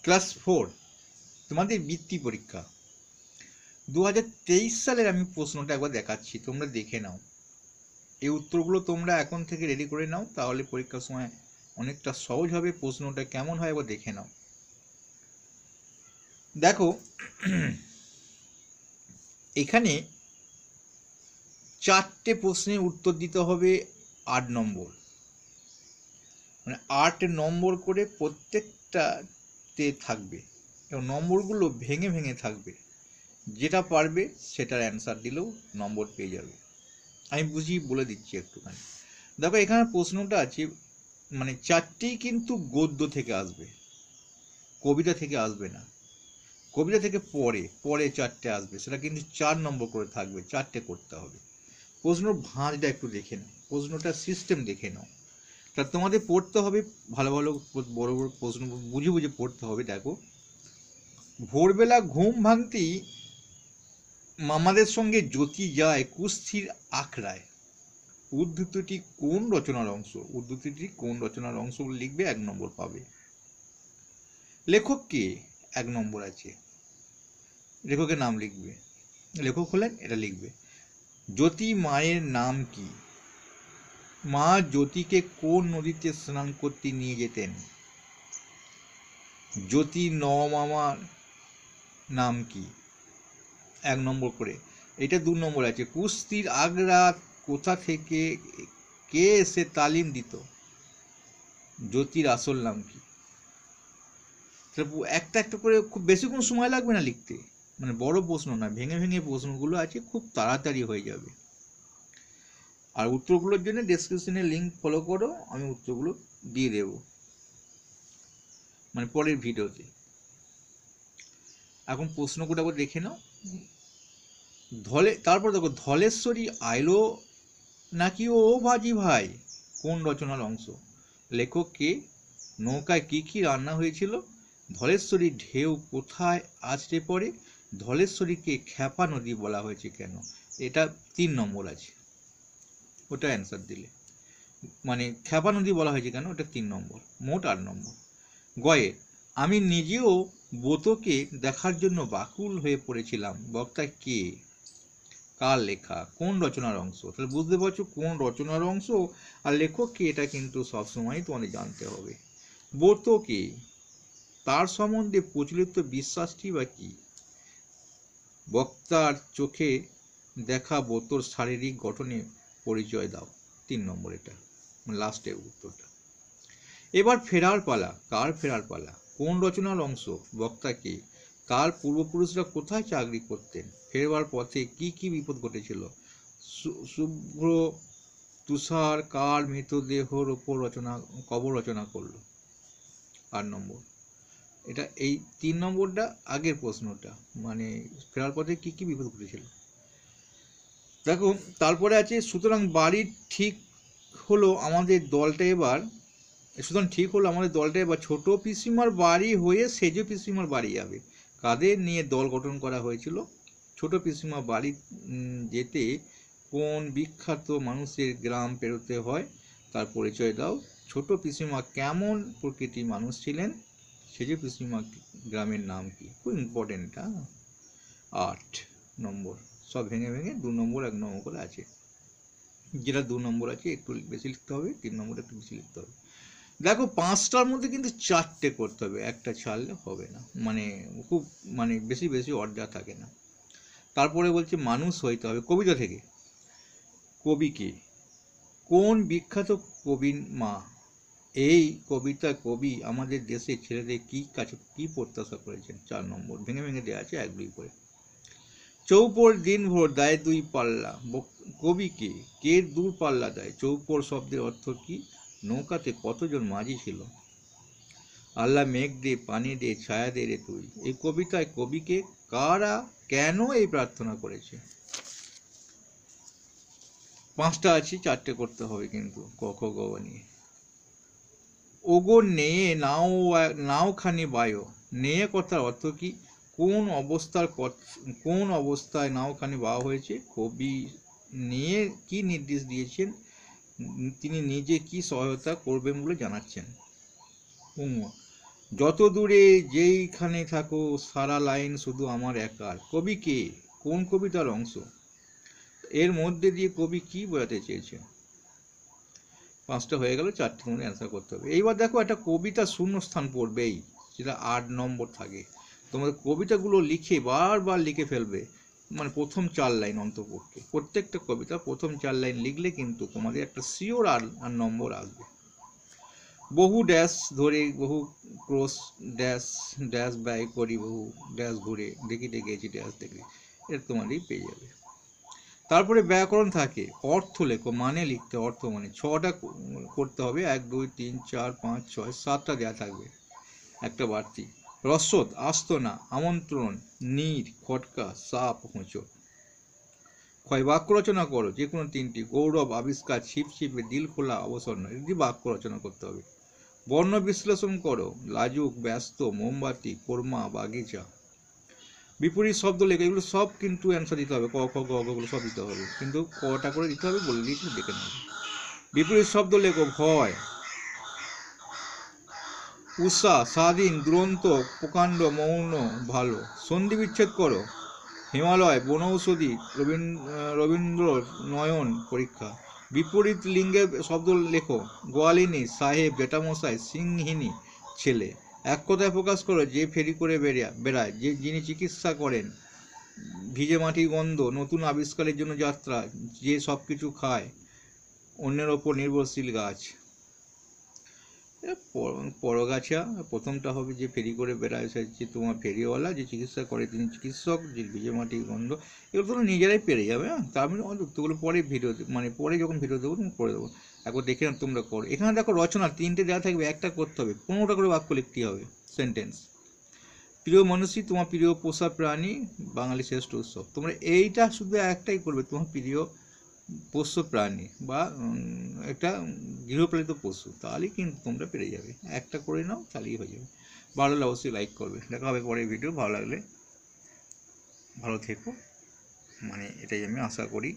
Class 4 তোমাদের বৃত্তি পরীক্ষা 2023 সালের আমি প্রশ্নটা একবার দেখাচ্ছি, তোমরা দেখে নাও। এই উত্তরগুলো তোমরা এখন থেকে রেডি করে নাও, তাহলে পরীক্ষার সময় অনেকটা সহজ হবে। প্রশ্নটা কেমন হয় একবার দেখে নাও। দেখো এখানে 4টে প্রশ্নের উত্তর দিতে হবে 8 নম্বর, মানে 8 নম্বর করে প্রত্যেকটাতে থাকবে এবং নম্বরগুলো ভেঙে ভেঙে থাকবে। যেটা পারবে সেটার অ্যান্সার দিলেও নম্বর পেয়ে যাবে। আমি বুঝিয়ে বলে দিচ্ছি একটুখানি। দেখো এখানে প্রশ্নটা আছে, মানে 4টেই কিন্তু গদ্য থেকে আসবে, কবিতা থেকে আসবে না। কবিতা থেকে পরে 4টে আসবে, সেটা কিন্তু 4 নম্বর করে থাকবে, 4টে করতে হবে। প্রশ্নর ভাঁজটা একটু দেখে নাও, প্রশ্নটার সিস্টেম দেখে নাও। তা তোমাদের পড়তে হবে ভালো ভালো বড় বড় প্রশ্ন বুঝে বুঝে পড়তে হবে। দেখো, ভোরবেলা ঘুম ভাঙতেই মামাদের সঙ্গে জ্যোতি যায় কুস্থির আখড়ায়। উদ্ধৃতিটি কোন রচনার অংশ? উদ্ধৃতিটি কোন রচনার অংশ লিখবে, 1 নম্বর পাবে। লেখক কে? 1 নম্বর আছে, লেখকের নাম লিখবে। লেখক হলেন এটা লিখবে। জ্যোতি মায়ের নাম কি? মা জ্যোতিকে কোন নদীতে স্নান করতে নিয়ে যেতেন? জ্যোতি নমামার নাম কি? 1 নম্বর করে। এটা 2 নম্বর আছে। কুস্তির আগ্রা কোথা থেকে কে এসে তালিম দিত? জ্যোতির আসল নাম কি? একটা একটা করে, খুব বেশিক্ষণ সময় লাগবে না লিখতে, মানে বড় প্রশ্ন না, ভেঙে ভেঙে প্রশ্নগুলো আছে, খুব তাড়াতাড়ি হয়ে যাবে। আর উত্তরগুলোর জন্য ডেসক্রিপশনে লিঙ্ক ফলো করো, আমি উত্তরগুলো দিয়ে দেব মানে পরের ভিডিওতে। এখন প্রশ্নগুলো একবার দেখে নাও। তারপর দেখো, ধলেশ্বরী আইলো নাকি ও ভাজি ভাই কোন রচনার অংশ? লেখক কে? নৌকায় কি কি রান্না হয়েছিল? ধলেশ্বরী ঢেউ কোথায় আছড়ে পড়ে? ধলেশ্বরীকে খ্যাপা নদী বলা হয়েছে কেন? এটা 3 নম্বর আছে, ওটা অ্যান্সার দিলে। মানে খ্যাপা নদী বলা হয়েছে কেন, ওটা 3 নম্বর, মোট 8 নম্বর। গয়ে, আমি নিজেও বোতকে দেখার জন্য ব্যাকুল হয়ে পড়েছিলাম, বক্তা কে? কার লেখা? কোন রচনার অংশ? তাহলে বুঝতে পারছো কোন রচনার অংশ আর লেখক কে, এটা কিন্তু সবসময় তোমাদের জানতে হবে। বোতকে, তার সম্বন্ধে প্রচলিত বিশ্বাসটি বা কি? বক্তার চোখে দেখা বোতর শারীরিক গঠনে পরিচয় দাও, 3 নম্বর এটা, লাস্টের উত্তরটা। এবার ফেরার পালা। কার ফেরার পালা? কোন রচনার অংশ? বক্তা কে? কার পূর্বপুরুষরা কোথায় চাকরি করতেন? ফেরবার পথে কি কি বিপদ ঘটেছিল? শুভ্র তুষার কার মৃতদেহর ওপর কবর রচনা করলো? 8 নম্বর। এটা এই 3 নম্বরটা আগের প্রশ্নটা, মানে ফেরার পথে কি কি বিপদ ঘটেছিল। দেখো তারপরে আছে, সুতরাং ঠিক হলো আমাদের দলটা এবার ছোট পিসিমার বাড়ি হয়ে সেজ পিসিমার বাড়ি যাবে। কাদের নিয়ে দল গঠন করা হয়েছিল? ছোট পিসিমা বাড়ি যেতে কোন বিখ্যাত মানুষের গ্রাম পেরোতে হয়, তার পরিচয় দাও। ছোট পিসিমা কেমন প্রকৃতির মানুষ ছিলেন? সেজ পিসিমা গ্রামের নাম কি? খুব ইম্পর্টেন্ট। 8 নম্বর, সব ভেঙে ভেঙে 2 নম্বর 1 নম্বর করে আছে। যেটা 2 নম্বর আছে একটু বেশি লিখতে হবে, 3 নম্বর একটু বেশি লিখতে হবে। দেখো 5টার মধ্যে কিন্তু 4টে করতে হবে, একটা ছাড়লে হবে না, মানে খুব বেশি বেশি অর্ডার থাকে না। তারপরে বলছে মানুষ হইতে হবে, কবিতা থেকে। কবি কে? কোন বিখ্যাত কবির মা? এই কবিতা কবি আমাদের দেশের ছেলেদের কি প্রত্যাশা করেছেন? 4 নম্বর, ভেঙে ভেঙে দেওয়া আছে 1 2 করে। চৌপর দিনভর দেয় 2 পাল্লা, কবি কে? কে 2 পাল্লা দেয়? চৌপর শব্দের অর্থ কি? নৌকাতে কতজন মাঝি ছিল? আল্লাহ মেঘ দে, পানি দে, ছায়া দে রে তুই। এই কবিতায় কবিকে কারা কেন এই প্রার্থনা করেছে? 5টা আছে, 4টে করতে হবে কিন্তু ক খ গ নিয়ে। ওগো নেয়ে নাওখানি বায়ো, নেয়ে কথার অর্থ কি? কোন অবস্থায় নাওখানি বাওয়া হয়েছে? কবি নিয়ে কি নির্দেশ দিয়েছেন? তিনি নিজে কি সহায়তা করবেন বলে জানাচ্ছেন? যত দূরে যেইখানে থাকো সারা লাইন শুধু আমার একার। কবি কে? কোন কবিতার অংশ? এর মধ্যে দিয়ে কবি কি বোঝাতে চেয়েছে? 5টা হয়ে গেল, 4টে তোমাদের অ্যান্সার করতে হবে। এইবার দেখো একটা কবিতা শূন্যস্থান পড়বেই, যেটা 8 নম্বর থাকে। তোমাদের কবিতাগুলো লিখে বারবার লিখে ফেলবে, মানে প্রথম 4 লাইন অন্তপক্ষে। প্রত্যেকটা কবিতা প্রথম 4 লাইন লিখলে কিন্তু তোমাদের একটা শিওর আর নম্বর আসবে। বহু ড্যাশ ধরে, বহু ক্রস ড্যাশ ড্যাশ ব্যয় করি, বহু ড্যাশ ঘুরে দেখিতে গেছি ড্যাশ দেখে, এটা তোমাদেরই পেয়ে যাবে। তারপরে ব্যাকরণ থাকে, অর্থ লেখো, মানে লিখতে, অর্থ মানে 6টা করতে হবে। 1 2 3 4 5 6 7টা দেওয়া থাকবে, একটা বাড়তি। রসদ, আস্ত না, আমন্ত্রণ, নীর, খটকা, সাপ, হোঁচট। ক্ষয়, বাক্য রচনা করো, যে কোনো 3টি। গৌরব, আবিষ্কার, ছিপ ছিপে, দিল খোলা, অবসন্ন, এটি বাক্য রচনা করতে হবে। বর্ণ বিশ্লেষণ করো, লাজুক, ব্যস্ত, মোমবাতি, কোরমা, বাগিচা। বিপরীত শব্দ লেখো, এগুলো সব কিন্তু অ্যান্সার দিতে হবে, ক খ গ ঘ গুলো সব দিতে হবে, কিন্তু কটা করে দিতে হবে বলে দিয়েছি, দেখে নেবে। বিপরীত শব্দ লেখো, ভয়, উষা, স্বাধীন, দুরন্ত, প্রকাণ্ড, মৌন, ভালো। সন্ধি বিচ্ছেদ করো, হিমালয়, বনৌষধি, রবীন্দ্র নয়ন, পরীক্ষা। বিপরীত লিঙ্গের শব্দ লেখো, গোয়ালিনী, সাহেব, জেঠামশাই, সিংহিনী, ছেলে। এক কথায় প্রকাশ করো, যে ফেরি করে বেড়ায়, যে যিনি চিকিৎসা করেন, ভিজে মাটির গন্ধ, নতুন আবিষ্কারের জন্য যাত্রা, যে সব কিছু খায়, অন্যের ওপর নির্ভরশীল গাছ। পরগাছা, প্রথমটা হবে যে ফেরি করে বেড়ায়, যে তোমার ফেরিওয়ালা, যে চিকিৎসা করে তিনি চিকিৎসক, যে ভিজে মাটির গন্ধ। এগুলো তোমরা নিজেরাই পেরে যাবে। হ্যাঁ, তা আমি উত্তরগুলো পরে ভিডিও, মানে পরে যখন ভিডিও দেবো তুমি করে দেবো, একবার দেখে তোমরা করো। এখানে দেখো রচনা 3টে দেওয়া থাকবে, একটা করতে হবে, 15টা করে বাক্য লিখতে হবে, সেন্টেন্স। প্রিয় মানুষই তোমার প্রিয় পোষা প্রাণী, বাঙালি শ্রেষ্ঠ উৎসব। তোমরা এইটা শুধু একটাই করবে, তোমার প্রিয় পোষ্য প্রাণী বা একটা গৃহপালিত পশু, তাহলেই কিন্তু তোমরা পেরে যাবে। একটা করে নাও, তাহলেই হয়ে যাবে। ভালো লাগলে অবশ্যই লাইক করবে। দেখা হবে পরের ভিডিও। ভালো লাগলে ভালো থেকো, মানে এটাই আমি আশা করি।